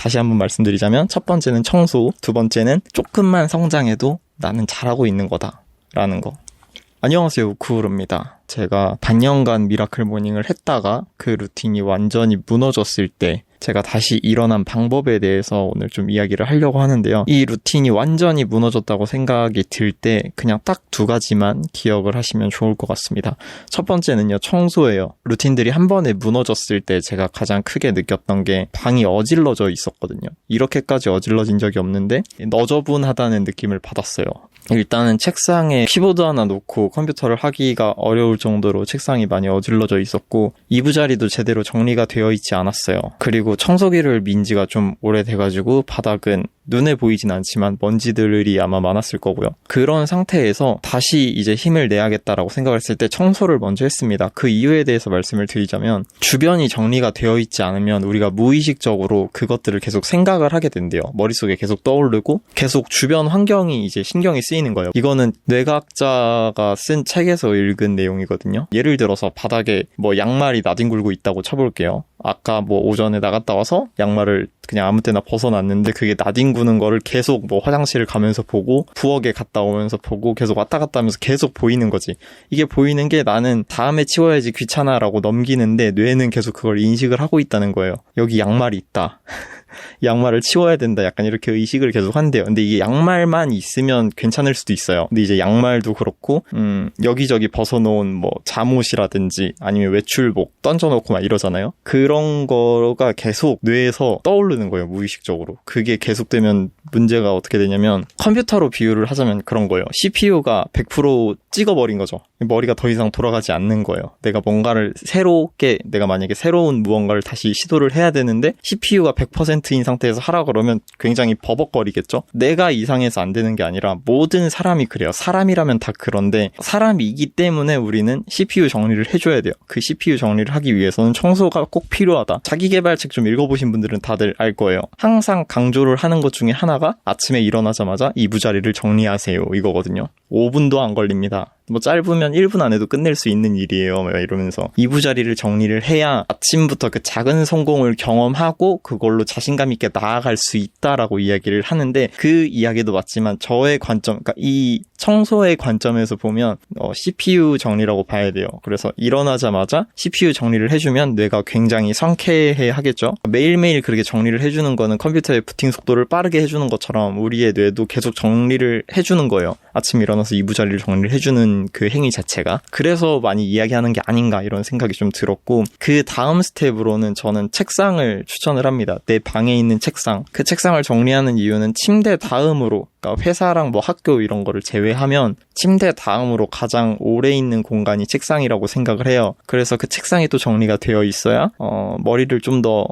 다시 한번 말씀드리자면 첫 번째는 청소, 두 번째는 조금만 성장해도 나는 잘하고 있는 거다 라는 거. 안녕하세요, 우쿠우루입니다. 제가 반년간 미라클 모닝을 했다가 그 루틴이 완전히 무너졌을 때 제가 다시 일어난 방법에 대해서 오늘 좀 이야기를 하려고 하는데요. 이 루틴이 완전히 무너졌다고 생각이 들 때 그냥 딱 두 가지만 기억을 하시면 좋을 것 같습니다. 첫 번째는요, 청소예요. 루틴들이 한 번에 무너졌을 때 제가 가장 크게 느꼈던 게 방이 어질러져 있었거든요. 이렇게까지 어질러진 적이 없는데 너저분하다는 느낌을 받았어요. 일단은 책상에 키보드 하나 놓고 컴퓨터를 하기가 어려울 정도로 책상이 많이 어질러져 있었고 이부자리도 제대로 정리가 되어 있지 않았어요. 그리고 청소기를 민 지가 좀 오래돼가지고 바닥은 눈에 보이진 않지만 먼지들이 아마 많았을 거고요. 그런 상태에서 다시 이제 힘을 내야겠다라고 생각을 했을 때 청소를 먼저 했습니다. 그 이유에 대해서 말씀을 드리자면 주변이 정리가 되어 있지 않으면 우리가 무의식적으로 그것들을 계속 생각을 하게 된대요. 머릿속에 계속 떠오르고 계속 주변 환경이 이제 신경이 쓰이는 거예요. 이거는 뇌과학자가 쓴 책에서 읽은 내용이거든요. 예를 들어서 바닥에 뭐 양말이 나뒹굴고 있다고 쳐볼게요. 아까 뭐 오전에 나갔다 와서 양말을 그냥 아무 때나 벗어놨는데 그게 나뒹구는 거를 계속 뭐 화장실을 가면서 보고 부엌에 갔다 오면서 보고 계속 왔다 갔다 하면서 계속 보이는 거지. 이게 보이는 게 나는 다음에 치워야지 귀찮아라고 넘기는데 뇌는 계속 그걸 인식을 하고 있다는 거예요. 여기 양말이 있다. 양말을 치워야 된다. 약간 이렇게 의식을 계속 한대요. 근데 이게 양말만 있으면 괜찮을 수도 있어요. 근데 이제 양말도 그렇고 여기저기 벗어놓은 뭐 잠옷이라든지 아니면 외출복 던져놓고 막 이러잖아요. 그런 거가 계속 뇌에서 떠오르는 거예요. 무의식적으로. 그게 계속되면 문제가 어떻게 되냐면 컴퓨터로 비유를 하자면 그런 거예요. CPU가 100% 찍어버린 거죠. 머리가 더 이상 돌아가지 않는 거예요. 내가 뭔가를 새롭게 내가 만약에 새로운 무언가를 다시 시도를 해야 되는데 CPU가 100%인 상태에서 하라 그러면 굉장히 버벅거리겠죠. 내가 이상해서 안 되는 게 아니라 모든 사람이 그래요. 사람이라면 다 그런데 사람이기 때문에 우리는 CPU 정리를 해줘야 돼요. 그 CPU 정리를 하기 위해서는 청소가 꼭 필요하다. 자기계발책 좀 읽어보신 분들은 다들 알 거예요. 항상 강조를 하는 것 중에 하나가 아침에 일어나자마자 이부자리를 정리하세요 이거거든요. 5분도 안 걸립니다. 뭐 짧으면 1분 안에도 끝낼 수 있는 일이에요. 이러면서 이부자리를 정리를 해야 아침부터 그 작은 성공을 경험하고 그걸로 자신감 있게 나아갈 수 있다라고 이야기를 하는데 그 이야기도 맞지만 저의 관점, 그러니까 이 청소의 관점에서 보면 CPU 정리라고 봐야 돼요. 그래서 일어나자마자 CPU 정리를 해주면 뇌가 굉장히 상쾌해 하겠죠. 매일매일 그렇게 정리를 해주는 거는 컴퓨터의 부팅 속도를 빠르게 해주는 것처럼 우리의 뇌도 계속 정리를 해주는 거예요. 아침 일어나서 이부자리를 정리를 해주는 그 행위 자체가. 그래서 많이 이야기하는 게 아닌가 이런 생각이 좀 들었고 그 다음 스텝으로는 저는 책상을 추천을 합니다. 내 방에 있는 책상. 그 책상을 정리하는 이유는 침대 다음으로, 그러니까 회사랑 뭐 학교 이런 거를 제외하면 침대 다음으로 가장 오래 있는 공간이 책상이라고 생각을 해요. 그래서 그 책상이 또 정리가 되어 있어야 머리를 좀 더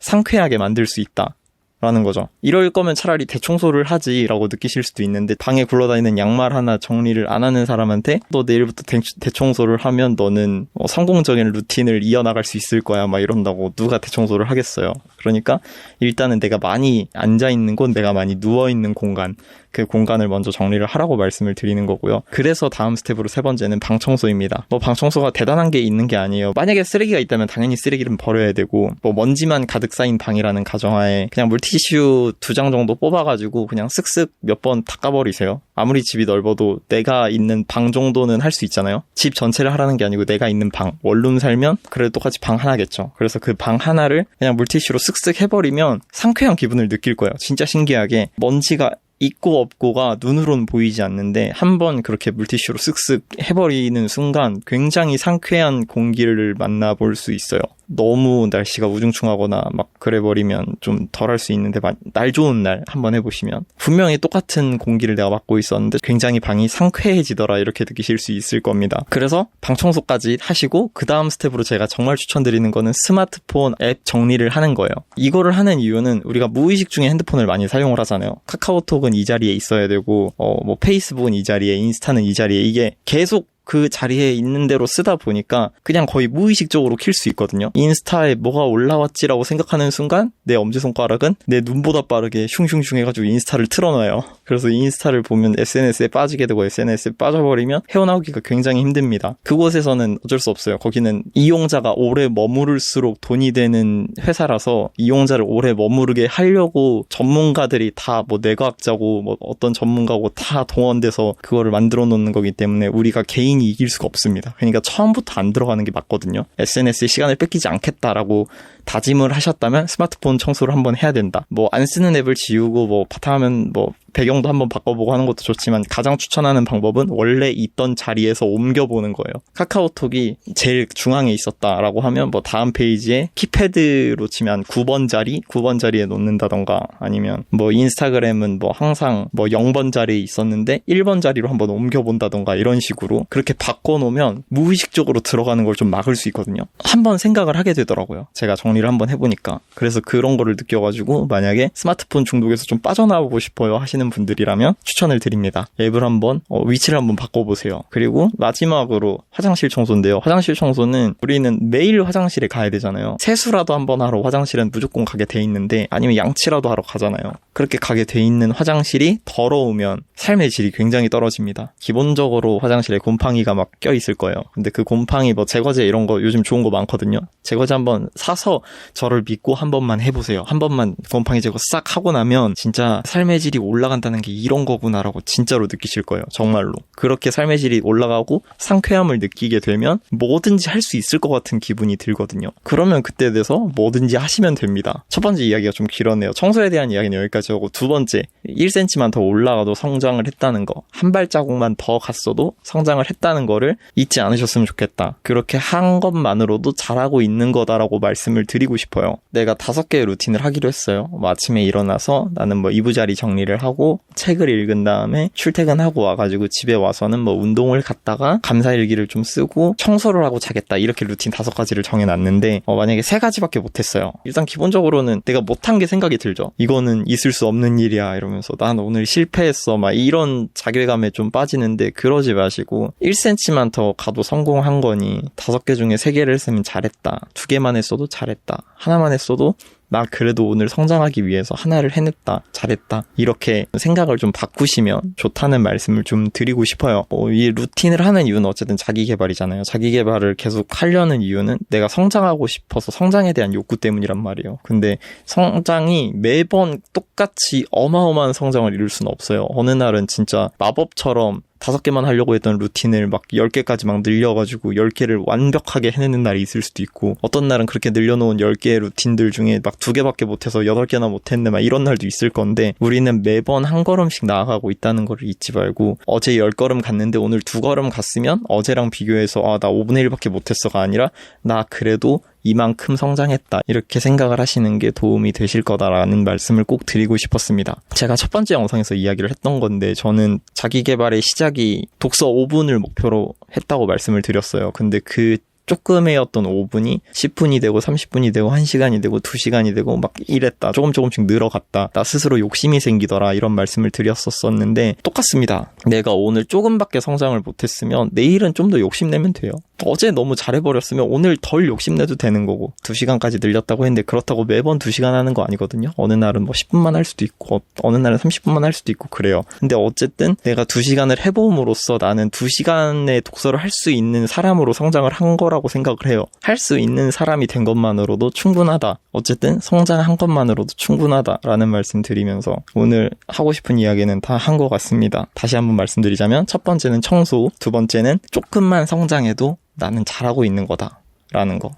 상쾌하게 만들 수 있다. 라는 거죠. 이럴 거면 차라리 대청소를 하지라고 느끼실 수도 있는데 방에 굴러다니는 양말 하나 정리를 안 하는 사람한테 너 내일부터 대청소를 하면 너는 성공적인 루틴을 이어나갈 수 있을 거야 막 이런다고 누가 대청소를 하겠어요. 그러니까 일단은 내가 많이 앉아있는 곳, 내가 많이 누워있는 공간, 그 공간을 먼저 정리를 하라고 말씀을 드리는 거고요. 그래서 다음 스텝으로 세 번째는 방 청소입니다. 뭐 방 청소가 대단한 게 있는 게 아니에요. 만약에 쓰레기가 있다면 당연히 쓰레기는 버려야 되고 뭐 먼지만 가득 쌓인 방이라는 가정하에 그냥 물티슈 2장 정도 뽑아가지고 그냥 쓱쓱 몇 번 닦아버리세요. 아무리 집이 넓어도 내가 있는 방 정도는 할 수 있잖아요. 집 전체를 하라는 게 아니고 내가 있는 방, 원룸 살면 그래도 똑같이 방 하나겠죠. 그래서 그 방 하나를 그냥 물티슈로 쓱쓱 해버리면 상쾌한 기분을 느낄 거예요. 진짜 신기하게 먼지가 있고 없고가 눈으로는 보이지 않는데 한번 그렇게 물티슈로 쓱쓱 해버리는 순간 굉장히 상쾌한 공기를 만나볼 수 있어요. 너무 날씨가 우중충하거나 막 그래버리면 좀 덜 할 수 있는데 날 좋은 날 한번 해보시면 분명히 똑같은 공기를 내가 맡고 있었는데 굉장히 방이 상쾌해지더라 이렇게 느끼실 수 있을 겁니다. 그래서 방 청소까지 하시고 그 다음 스텝으로 제가 정말 추천드리는 거는 스마트폰 앱 정리를 하는 거예요. 이거를 하는 이유는 우리가 무의식 중에 핸드폰을 많이 사용을 하잖아요. 카카오톡은 이 자리에 있어야 되고 뭐 페이스북은 이 자리에, 인스타는 이 자리에, 이게 계속 그 자리에 있는 대로 쓰다 보니까 그냥 거의 무의식적으로 킬 수 있거든요. 인스타에 뭐가 올라왔지라고 생각하는 순간 내 엄지손가락은 내 눈보다 빠르게 슝슝슝 해가지고 인스타를 틀어놔요. 그래서 인스타를 보면 SNS에 빠지게 되고 SNS에 빠져버리면 헤어나오기가 굉장히 힘듭니다. 그곳에서는 어쩔 수 없어요. 거기는 이용자가 오래 머무를수록 돈이 되는 회사라서 이용자를 오래 머무르게 하려고 전문가들이 다 뭐 뇌과학자고 뭐 어떤 전문가고 다 동원돼서 그거를 만들어 놓는 거기 때문에 우리가 개인이 이길 수가 없습니다. 그러니까 처음부터 안 들어가는 게 맞거든요. SNS에 시간을 뺏기지 않겠다라고 다짐을 하셨다면 스마트폰 청소를 한번 해야 된다. 뭐 안 쓰는 앱을 지우고 뭐 바탕화면 뭐 배경도 한번 바꿔보고 하는 것도 좋지만 가장 추천하는 방법은 원래 있던 자리에서 옮겨보는 거예요. 카카오톡이 제일 중앙에 있었다라고 하면 뭐 다음 페이지에 키패드로 치면 9번 자리에 놓는다던가 아니면 뭐 인스타그램은 뭐 항상 뭐 0번 자리에 있었는데 1번 자리로 한번 옮겨본다던가 이런 식으로 그렇게 바꿔놓으면 무의식적으로 들어가는 걸 좀 막을 수 있거든요. 한번 생각을 하게 되더라고요. 제가 정리를 한번 해보니까. 그래서 그런 거를 느껴가지고 만약에 스마트폰 중독에서 좀 빠져나오고 싶어요 하시는 분들이라면 추천을 드립니다. 앱을 한번 위치를 한번 바꿔보세요. 그리고 마지막으로 화장실 청소인데요. 화장실 청소는 우리는 매일 화장실에 가야 되잖아요. 세수라도 한번 하러 화장실은 무조건 가게 돼 있는데 아니면 양치라도 하러 가잖아요. 그렇게 가게 돼 있는 화장실이 더러우면 삶의 질이 굉장히 떨어집니다. 기본적으로 화장실에 곰팡이가 막 껴있을 거예요. 근데 그 곰팡이 뭐 제거제 이런 거 요즘 좋은 거 많거든요. 제거제 한번 사서 저를 믿고 한 번만 해보세요. 한 번만 곰팡이 제거 싹 하고 나면 진짜 삶의 질이 올라간다는 게 이런 거구나라고 진짜로 느끼실 거예요. 정말로. 그렇게 삶의 질이 올라가고 상쾌함을 느끼게 되면 뭐든지 할 수 있을 것 같은 기분이 들거든요. 그러면 그때 돼서 뭐든지 하시면 됩니다. 첫 번째 이야기가 좀 길었네요. 청소에 대한 이야기는 여기까지 하고 두 번째 1cm만 더 올라가도 성장을 했다는 거. 한 발자국만 더 갔어도 성장을 했다는 거를 잊지 않으셨으면 좋겠다. 그렇게 한 것만으로도 잘하고 있는 거다라고 말씀을 드리고 싶어요. 내가 5개의 루틴을 하기로 했어요. 뭐 아침에 일어나서 나는 뭐 이부자리 정리를 하고 책을 읽은 다음에 출퇴근하고 와가지고 집에 와서는 뭐 운동을 갔다가 감사일기를 좀 쓰고 청소를 하고 자겠다. 이렇게 루틴 5가지를 정해놨는데 만약에 3가지밖에 못했어요. 일단 기본적으로는 내가 못한 게 생각이 들죠. 이거는 있을 수 없는 일이야 이러면서 난 오늘 실패했어 막 이런 자괴감에 좀 빠지는데 그러지 마시고 1cm만 더 가도 성공한 거니 5개 중에 3개를 했으면 잘했다. 2개만 했어도 잘했다. 하나만 했어도 나 그래도 오늘 성장하기 위해서 하나를 해냈다. 잘했다. 이렇게 생각을 좀 바꾸시면 좋다는 말씀을 좀 드리고 싶어요. 이 루틴을 하는 이유는 어쨌든 자기개발이잖아요. 자기개발을 계속 하려는 이유는 내가 성장하고 싶어서 성장에 대한 욕구 때문이란 말이에요. 근데 성장이 매번 똑같이 어마어마한 성장을 이룰 수는 없어요. 어느 날은 진짜 마법처럼 5개만 하려고 했던 루틴을 막 10개까지 막 늘려가지고 10개를 완벽하게 해내는 날이 있을 수도 있고 어떤 날은 그렇게 늘려놓은 10개의 루틴들 중에 막 2개밖에 못해서 8개나 못했네 막 이런 날도 있을 건데 우리는 매번 한 걸음씩 나아가고 있다는 걸 잊지 말고 어제 10걸음 갔는데 오늘 2걸음 갔으면 어제랑 비교해서 나 5분의 1밖에 못했어가 아니라 나 그래도 이만큼 성장했다. 이렇게 생각을 하시는 게 도움이 되실 거다라는 말씀을 꼭 드리고 싶었습니다. 제가 첫 번째 영상에서 이야기를 했던 건데 저는 자기개발의 시작이 독서 5분을 목표로 했다고 말씀을 드렸어요. 근데 그 조금의 어떤 5분이 10분이 되고 30분이 되고 1시간이 되고 2시간이 되고 막 이랬다. 조금씩 늘어갔다. 나 스스로 욕심이 생기더라. 이런 말씀을 드렸었는데 똑같습니다. 내가 오늘 조금밖에 성장을 못했으면 내일은 좀 더 욕심내면 돼요. 어제 너무 잘해버렸으면 오늘 덜 욕심내도 되는 거고 2시간까지 늘렸다고 했는데 그렇다고 매번 2시간 하는 거 아니거든요. 어느 날은 뭐 10분만 할 수도 있고 어느 날은 30분만 할 수도 있고 그래요. 근데 어쨌든 내가 2시간을 해봄으로써 나는 2시간의 독서를 할 수 있는 사람으로 성장을 한 거라고 생각을 해요. 할 수 있는 사람이 된 것만으로도 충분하다. 어쨌든 성장한 것만으로도 충분하다라는 말씀 드리면서 오늘 하고 싶은 이야기는 다 한 것 같습니다. 다시 한번 말씀드리자면 첫 번째는 청소, 두 번째는 조금만 성장해도 나는 잘하고 있는 거다 라는 거.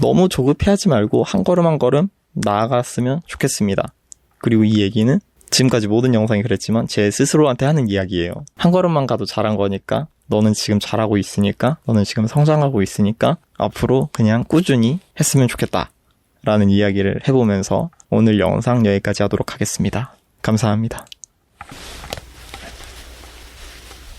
너무 조급해하지 말고 한 걸음 한 걸음 나아갔으면 좋겠습니다. 그리고 이 얘기는 지금까지 모든 영상이 그랬지만 제 스스로한테 하는 이야기예요. 한 걸음만 가도 잘한 거니까 너는 지금 잘하고 있으니까 너는 지금 성장하고 있으니까 앞으로 그냥 꾸준히 했으면 좋겠다 라는 이야기를 해보면서 오늘 영상 여기까지 하도록 하겠습니다. 감사합니다.